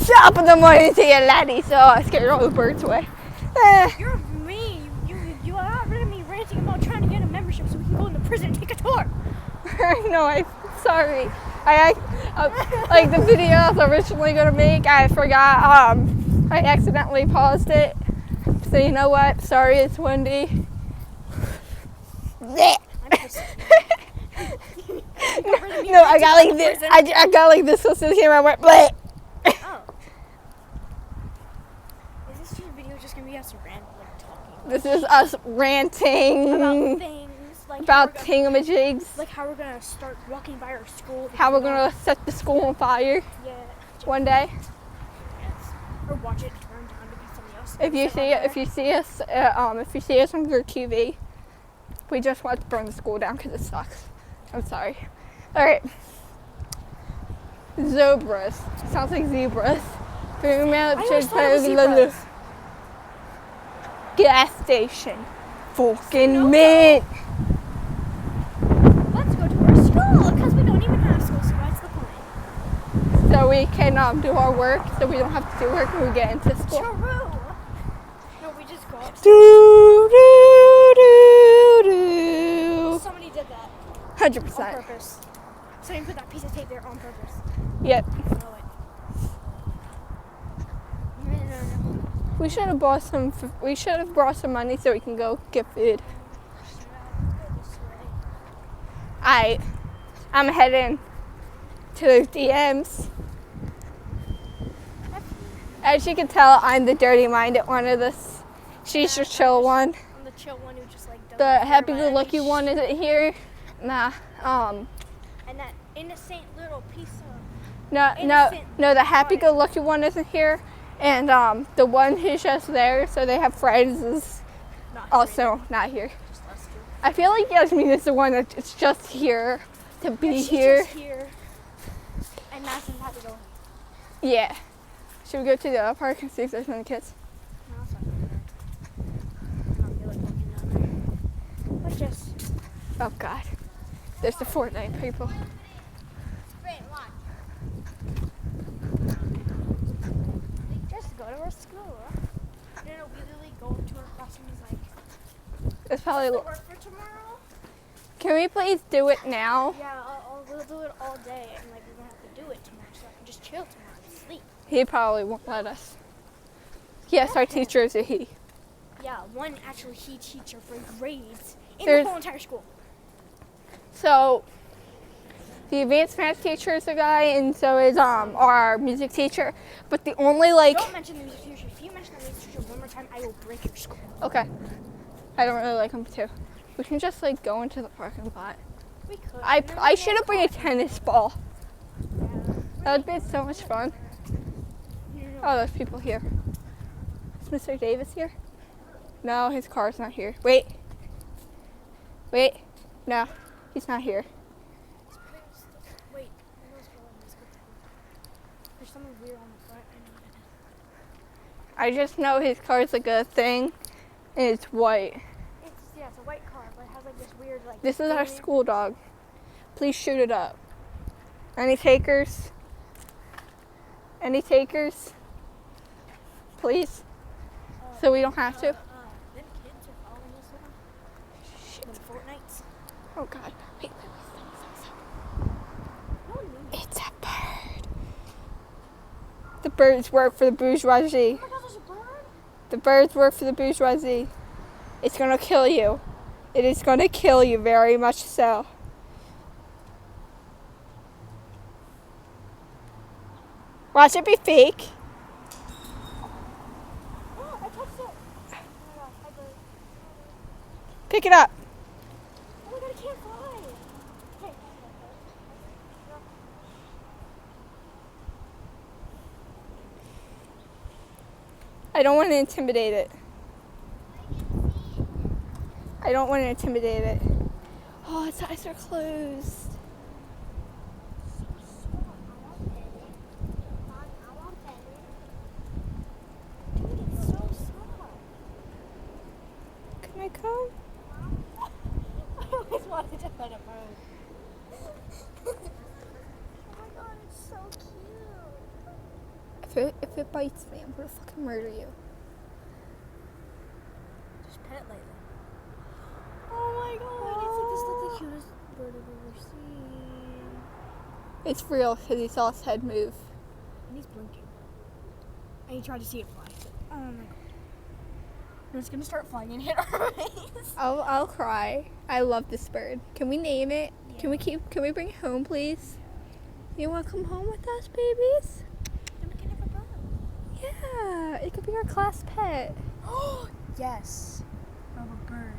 What's up in the morning to you, laddie? So I scared all the birds away. You're mean. You got rid of me ranting about trying to get a membership so we can go in the prison and take a tour. No, I'm sorry. I like the video I was originally gonna make. I forgot. I accidentally paused it. So you know what? Sorry, it's windy. I'm just No, I got like this. I got like this close to the camera. I went bleh. Oh. Is this video just gonna be us talking? This is us ranting About things like about thingamajigs. Like how we're gonna start walking by our school. How we're gonna set the school on fire. Yeah. One day. Yes. Or watch it burn down to be something else. If you see us on your TV, we just want to burn the school down because it sucks. I'm sorry. All right. Zebras. Sounds like zebras. Gas station. Fucking mint. Let's go to our school because we don't even have school. So what's the point? So we can do our work. So we don't have to do work when we get into school. True. No, we just go upstairs. Do do do do. Somebody did that. 100%. On purpose. Somebody put that piece of tape there on purpose. Yep. I know it. No. We should have bought some. We should have brought some money so we can go get food. I'm heading to the DMs. As you can tell, I'm the dirty-minded one of this. She's the chill one. I'm the chill one who just like doesn't The care happy-go-lucky about one isn't here. Nah. And that innocent little piece of No. The happy-go-lucky one isn't here, and the one who's just there, so they have friends, is also not here. Just us two. I feel like Yasmin is the one that's just here to be here. Just here. And Madison had to go. Yeah. Should we go to the park and see if there's any kids? No, it's not good. I don't feel like walking down there. Let's just. Oh God. There's the Fortnite people. Just go to our school. We literally go into our classrooms like. It's probably. Work for tomorrow? Can we please do it now? Yeah, we'll do it all day, and like we're gonna have to do it tomorrow, so I can just chill tomorrow and sleep. He probably won't let us. Yes, our teacher is a he. Yeah, one actually he teacher for grades in There's- the whole entire school. So the advanced math teacher is a guy, and so is our music teacher. But the only Don't mention the music teacher. If you mention the music teacher one more time, I will break your skull. Okay. I don't really like him too. We can just like go into the parking lot. We could. I should have bring a tennis ball. Yeah. That would be so much fun. Oh, there's people here. Is Mr. Davis here? No, his car's not here. Wait. No, he's not here. Wait. There's something weird on the front. I just know his car's like a thing, and it's white. It's a white car, but it has like this weird like. This is our school dog. Please shoot it up. Any takers? Any takers? Please? So we don't have to? Them kids are following us around. Shit. Them Fortnites. Oh God. Wait. No one moved. It's a bird. The birds work for the bourgeoisie. Oh my God, there's a bird. The birds work for the bourgeoisie. It's gonna kill you. It is gonna kill you very much so. Watch it be fake. Oh, I touched it. Oh my God, hi bird. Pick it up. Oh my God, I can't fly. Okay. I don't want to intimidate it. I don't want to intimidate it. Oh, its eyes are closed. Dude, it's so small. Can I come? I always wanted to pet a bird. Oh my God, it's so cute. If it bites me, I'm gonna fucking murder you. Just pet it lightly. Oh my god, it's like the cutest bird I've ever seen. It's real because he saw his head move. And he's blinking. And he tried to see it fly. Oh my god. No, it's gonna start flying and hit our face. I'll cry. I love this bird. Can we name it? Yeah. Can we bring it home, please? You wanna come home with us, babies? Then we can have a bird. Yeah, it could be our class pet. Oh, yes. I have a bird.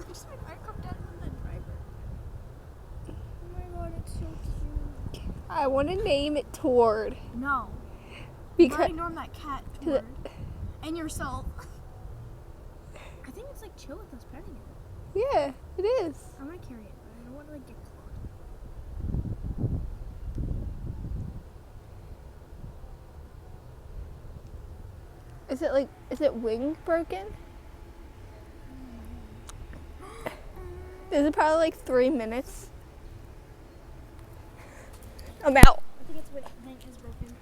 Just like I come down from the driver. Oh my god, it's so cute. I want to name it Tord No. because I norm that cat toward. And yourself. I think it's like chill with us petting it. yeah, it is. I'm gonna carry it, but I don't want to like get clawed. Is it wing broken? Is it probably like 3 minutes? I'm out. I think it's wing is broken.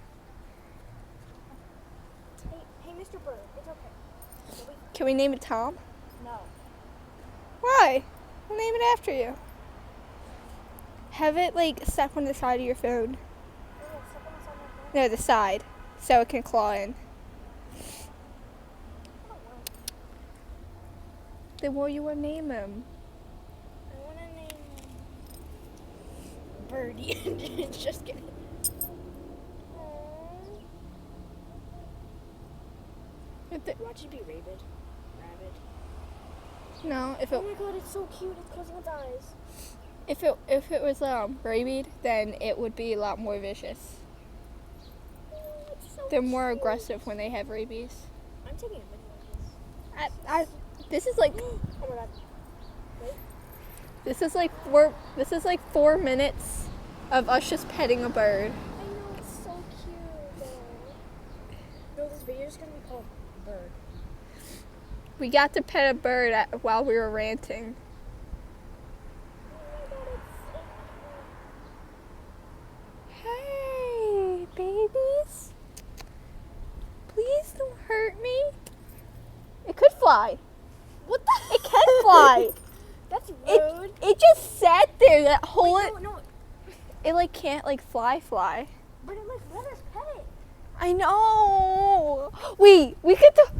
Hey, Mr. Bird, it's okay. Can we name it Tom? No. Why? We'll name it after you. Have it like stuck on the side of your phone. No, the side, so it can claw in. Then what do you want to name him? I want to name Birdie. Just kidding. Watch it be rabid. Rabbit. No, Oh my god, it's so cute. It's closing its eyes. if it was rabied, then it would be a lot more vicious. Oh, it's so They're more cute. aggressive when they have rabies. I'm taking a video of this. This is like Oh my god. Wait. this is like 4 minutes of us just petting a bird. I know, it's so cute though. No, this video is going to be called Bird. We got to pet a bird while we were ranting. Oh my god, it's so Hey, babies. Please don't hurt me. It could fly. What the? It can fly. That's rude. It just sat there that whole Wait, no. it like can't like fly. But it like let us pet it. I know. We get to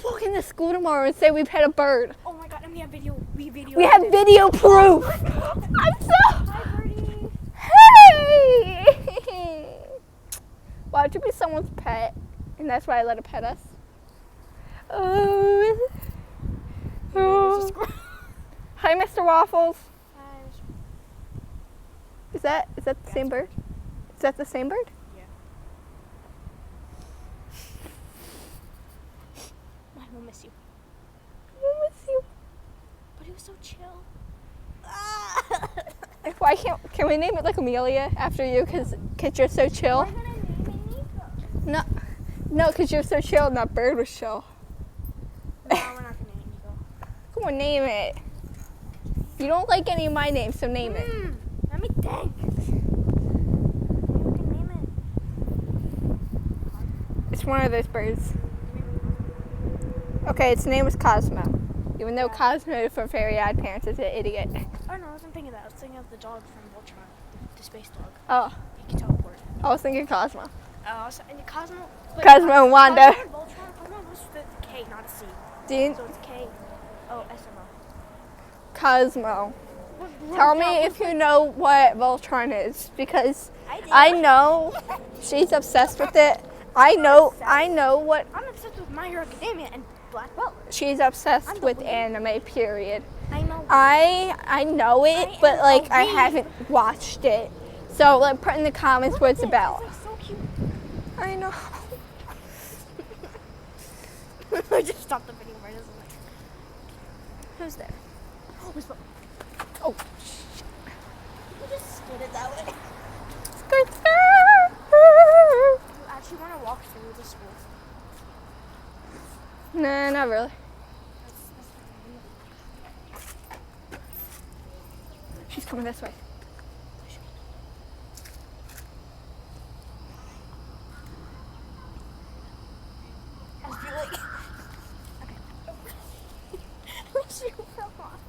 walk into school tomorrow and say we pet a bird. Oh my god, and we have video. We have video proof. I'm so. Hi, Birdie. Hey. Why would you be someone's pet? And that's why I let it pet us. Oh. Hi, Mr. Waffles. Is that the same bird? Is that the same bird? Yeah. I will miss you. I miss you. But it was so chill. Why can we name it like Amelia after you? Cause you're so chill. We're gonna name it Nico. No, cause you're so chill and that bird was chill. No, we're not gonna name it Nico. Come on, name it. You don't like any of my names, so name it. Let me think. Maybe we can name it. It's one of those birds. Okay, its name is Cosmo. Even though Cosmo from Fairy Odd Parents is an idiot. Oh no, I wasn't thinking that. I was thinking of the dog from Voltron, the space dog. Oh, He can teleport. I was thinking Cosmo. And Cosmo. But Cosmo and Wanda. Cosmo and Voltron. Cosmo was the K, not a C. Dean, So it's K-O-S-M-O. Cosmo. Tell me if you know what Voltron is, because I know she's obsessed with it. I know what I'm obsessed with My Hero Academia and Black Belt. she's obsessed with anime, period. I know. I know it, but like I haven't watched it. So like put in the comments what it's about. It's like so cute. I know. I just stopped the video right as I was like, who's there? Oh, who's Oh, You just stood it that way. skirt. You actually want to walk through the school? Nah, not really. That's She's coming this way. Come on.